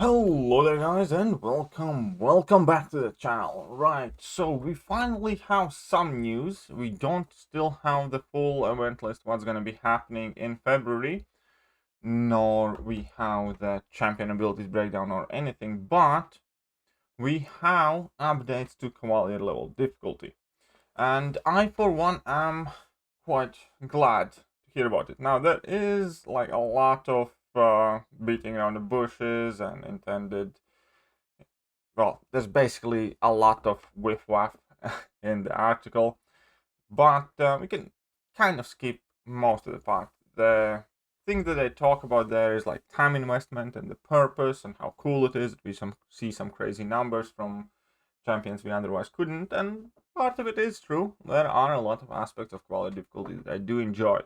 Hello there guys and welcome back to the channel. Right, so we finally have some news. We don't still have the full event list, what's gonna be happening in February, nor we have the champion abilities breakdown or anything, but we have updates to Cavalier level difficulty. And I for one am quite glad to hear about it. Now there is like a lot of beating around the bushes and intended, well, there's basically a lot of whiff waff in the article, but we can kind of skip most of the part. The thing that they talk about there is like time investment and the purpose and how cool it is. We see some crazy numbers from champions we otherwise couldn't, and part of it is true. There are a lot of aspects of quality difficulty that I do enjoy.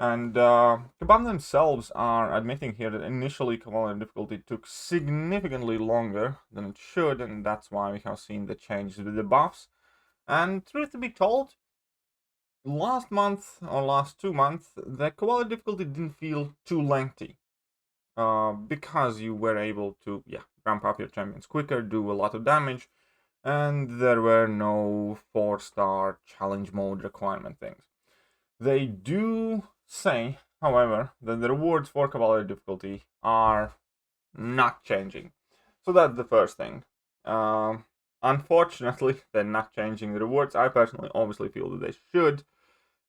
And Kabam themselves are admitting here that initially Cavalier difficulty took significantly longer than it should, and that's why we have seen the changes with the buffs. And truth to be told, last month or last 2 months, the Cavalier difficulty didn't feel too lengthy. Because you were able to, ramp up your champions quicker, do a lot of damage, and there were no 4-star challenge mode requirement things. They do say, however, that the rewards for Cavalier difficulty are not changing. So that's the first thing. Unfortunately, they're not changing the rewards. I personally obviously feel that they should,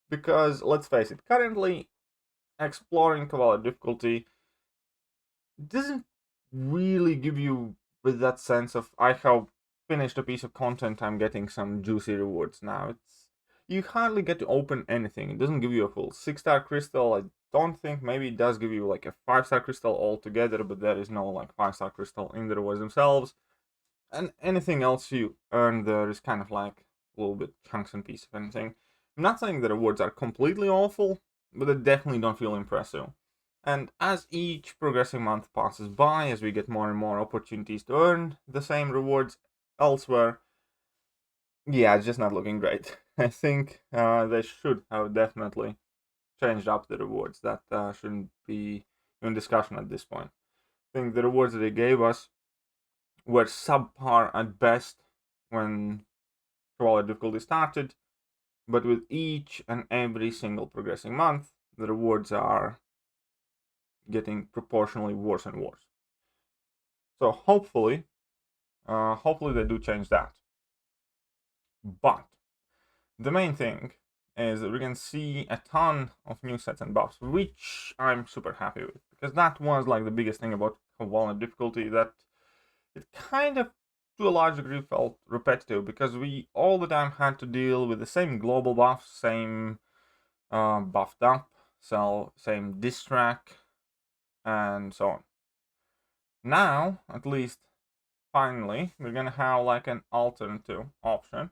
because let's face it, currently exploring Cavalier difficulty doesn't really give you with that sense of I have finished a piece of content, I'm getting some juicy rewards now. You hardly get to open anything. It doesn't give you a full 6-star crystal. I don't think, maybe it does give you like a 5-star crystal altogether, but there is no like 5-star crystal in the rewards themselves. And anything else you earn there is kind of like a little bit chunks and pieces of anything. I'm not saying the rewards are completely awful, but they definitely don't feel impressive. And as each progressing month passes by, as we get more and more opportunities to earn the same rewards elsewhere, it's just not looking great. I think they should have definitely changed up the rewards. That shouldn't be in discussion at this point. I think the rewards that they gave us were subpar at best when Cavalier difficulty started, but with each and every single progressing month, the rewards are getting proportionally worse and worse. So hopefully they do change that. But the main thing is that we can see a ton of new sets and buffs, which I'm super happy with, because that was like the biggest thing about Cavalier difficulty, that it kind of to a large degree felt repetitive, because we all the time had to deal with the same global buffs, same buffed up, so same diss track, and so on. Now, at least, finally, we're gonna have like an alternative option,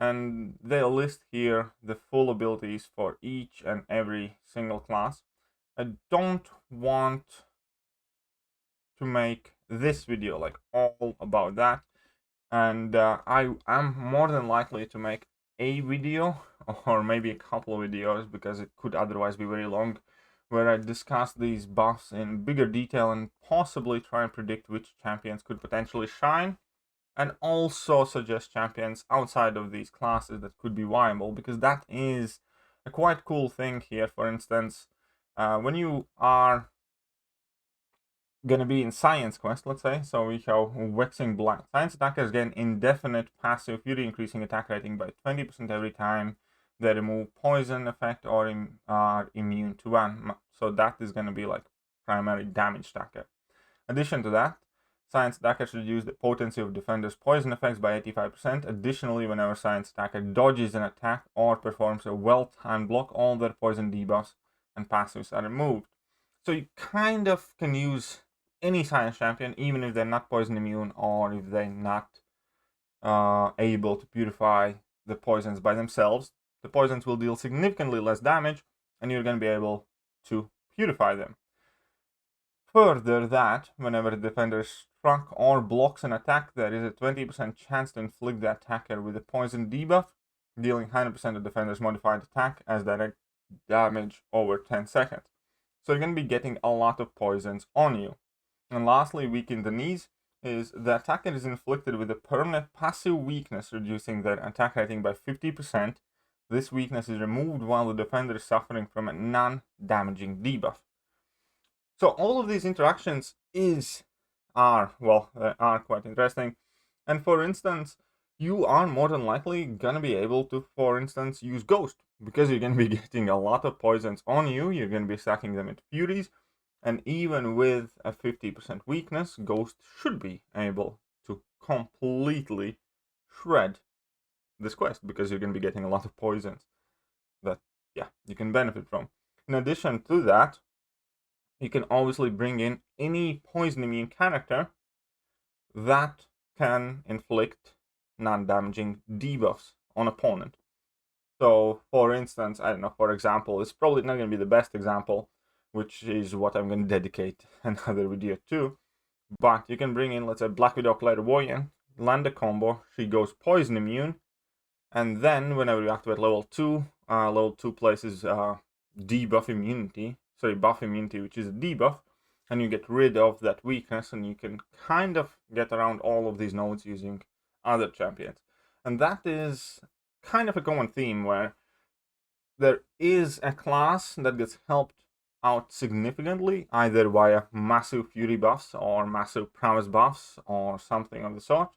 and they'll list here the full abilities for each and every single class. I don't want to make this video like all about that, and I am more than likely to make a video or maybe a couple of videos, because it could otherwise be very long, where I discuss these buffs in bigger detail and possibly try and predict which champions could potentially shine, and also suggest champions outside of these classes that could be viable, because that is a quite cool thing here. For instance, when you are gonna be in Science Quest, let's say, so we have Waxing Blind. Science attackers gain indefinite passive fury, increasing attack rating by 20% every time they remove poison effect or are immune to one. So that is gonna be like primary damage stacker. Addition to that, Science attackers reduce the potency of defenders' poison effects by 85%. Additionally, whenever Science attacker dodges an attack or performs a well-timed block, all their poison debuffs and passives are removed. So you kind of can use any Science champion, even if they're not poison immune or if they're not able to purify the poisons by themselves. The poisons will deal significantly less damage, and you're going to be able to purify them. Further, that whenever the defender struck or blocks an attack, there is a 20% chance to inflict the attacker with a poison debuff, dealing 100% of defender's modified attack as direct damage over 10 seconds. So you're going to be getting a lot of poisons on you. And lastly, weak in the knees is the attacker is inflicted with a permanent passive weakness, reducing their attack rating by 50%. This weakness is removed while the defender is suffering from a non-damaging debuff. So all of these interactions are quite interesting. And for instance, you are more than likely gonna be able to, for instance, use Ghost, because you're gonna be getting a lot of poisons on you. You're gonna be stacking them into Furies, and even with a 50% weakness, Ghost should be able to completely shred this quest, because you're gonna be getting a lot of poisons that, yeah, you can benefit from. In addition to that, you can obviously bring in any poison immune character that can inflict non-damaging debuffs on opponent. So, for instance, I don't know, for example, it's probably not going to be the best example, which is what I'm going to dedicate another video to, but you can bring in, let's say, Black Widow Clairvoyant, land a combo, she goes poison immune, and then whenever you activate level 2 places buff immunity, which is a debuff, and you get rid of that weakness, and you can kind of get around all of these nodes using other champions. And that is kind of a common theme, where there is a class that gets helped out significantly, either via massive fury buffs or massive prowess buffs or something of the sort.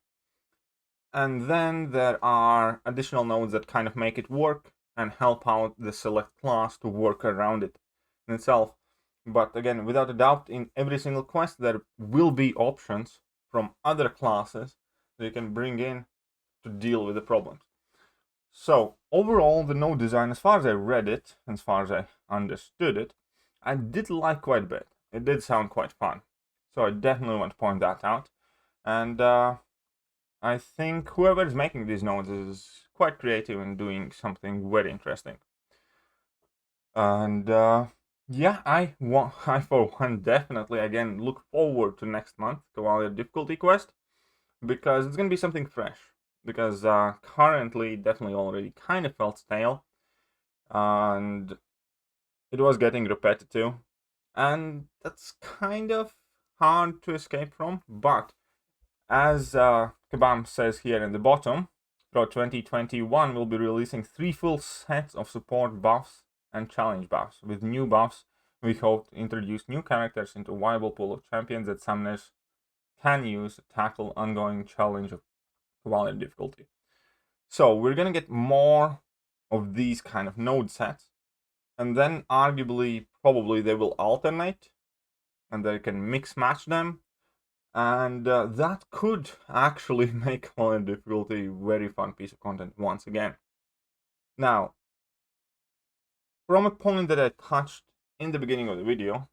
And then there are additional nodes that kind of make it work and help out the select class to work around it in itself. But again, without a doubt, in every single quest there will be options from other classes that you can bring in to deal with the problems. So overall, the node design, as far as I read it, as far as I understood it, I did like quite a bit. It did sound quite fun. So I definitely want to point that out. And I think whoever is making these nodes is quite creative and doing something very interesting. And yeah, I for one definitely again look forward to next month Cavalier difficulty quest, because it's gonna be something fresh. Because currently definitely already kind of felt stale, and it was getting repetitive, and that's kind of hard to escape from. But as Kabam says here in the bottom, throughout 2021 we'll be releasing 3 full sets of support buffs and challenge buffs. With new buffs, we hope to introduce new characters into a viable pool of champions that summoners can use to tackle ongoing challenge of Cavalier difficulty. So we're gonna get more of these kind of node sets, and then arguably, probably they will alternate, and they can mix match them. And that could actually make Cavalier difficulty a very fun piece of content once again. Now, from a point that I touched in the beginning of the video,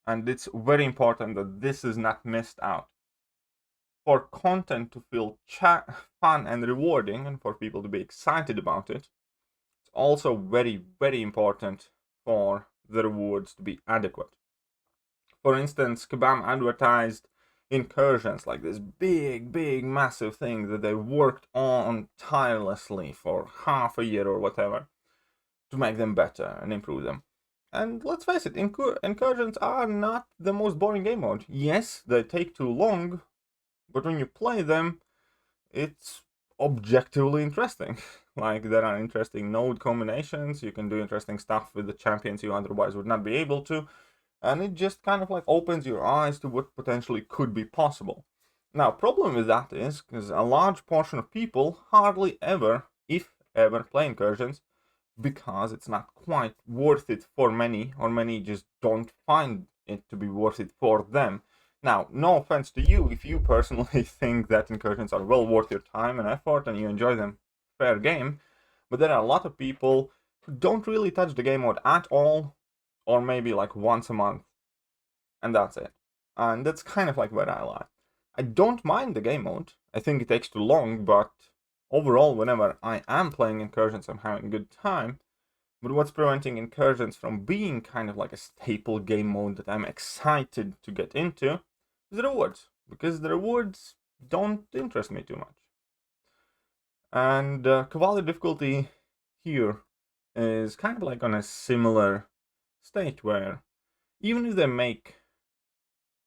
and it's very important that this is not missed out. For content to feel fun and rewarding, and for people to be excited about it, it's also very, very important for the rewards to be adequate. For instance, Kabam advertised incursions, like this big, massive thing that they worked on tirelessly for half a year or whatever to make them better and improve them. And let's face it, incursions are not the most boring game mode. Yes, they take too long, but when you play them, it's objectively interesting. Like, there are interesting node combinations, you can do interesting stuff with the champions you otherwise would not be able to, and it just kind of like opens your eyes to what potentially could be possible. Now, problem with that is, because a large portion of people hardly ever, if ever, play incursions, because it's not quite worth it for many, or many just don't find it to be worth it for them. Now, no offense to you if you personally think that incursions are well worth your time and effort and you enjoy them, fair game, but there are a lot of people who don't really touch the game mode at all, or maybe like once a month, and that's it. And that's kind of like where I lie. I don't mind the game mode. I think it takes too long, but overall, whenever I am playing incursions, I'm having a good time. But what's preventing incursions from being kind of like a staple game mode that I'm excited to get into is the rewards, because the rewards don't interest me too much. And Cavalier difficulty here is kind of like on a similar state, where even if they make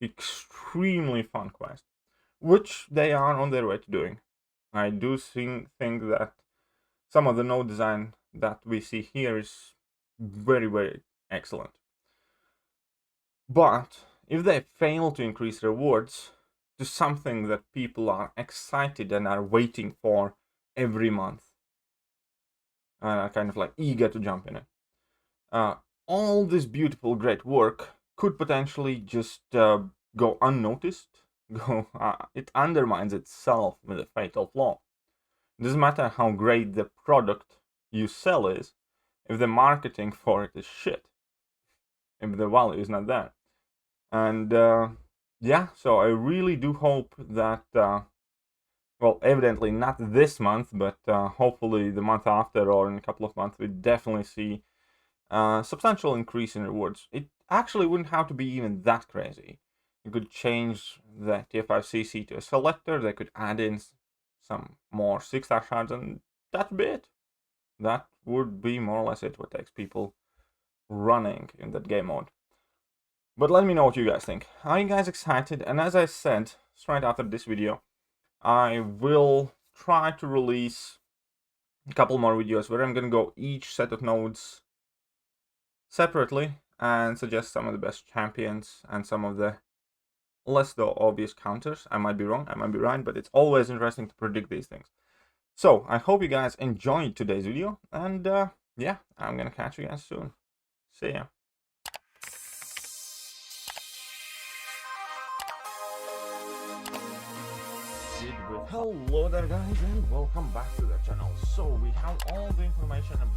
extremely fun quest, which they are on their way to doing. I do think that some of the node design that we see here is very, very excellent. But if they fail to increase rewards to something that people are excited and are waiting for every month, and are kind of like eager to jump in it, all this beautiful, great work could potentially just go unnoticed. It undermines itself with a fatal flaw. It doesn't matter how great the product you sell is, if the marketing for it is shit, if the value is not there. And yeah, so I really do hope that, well, evidently not this month, but hopefully the month after or in a couple of months, we definitely see a substantial increase in rewards. It actually wouldn't have to be even that crazy. You could change the TF5CC to a selector, they could add in some more 6-star shards, and that'd be it. That would be more or less it, what takes people running in that game mode. But let me know what you guys think. Are you guys excited? And as I said, straight after this video, I will try to release a couple more videos where I'm gonna go each set of nodes separately and suggest some of the best champions and some of the less though obvious counters. I might be wrong, I might be right, but it's always interesting to predict these things. So I hope you guys enjoyed today's video, and yeah, I'm gonna catch you guys soon. See ya. Hello there guys, and welcome back to the channel. So we have all the information about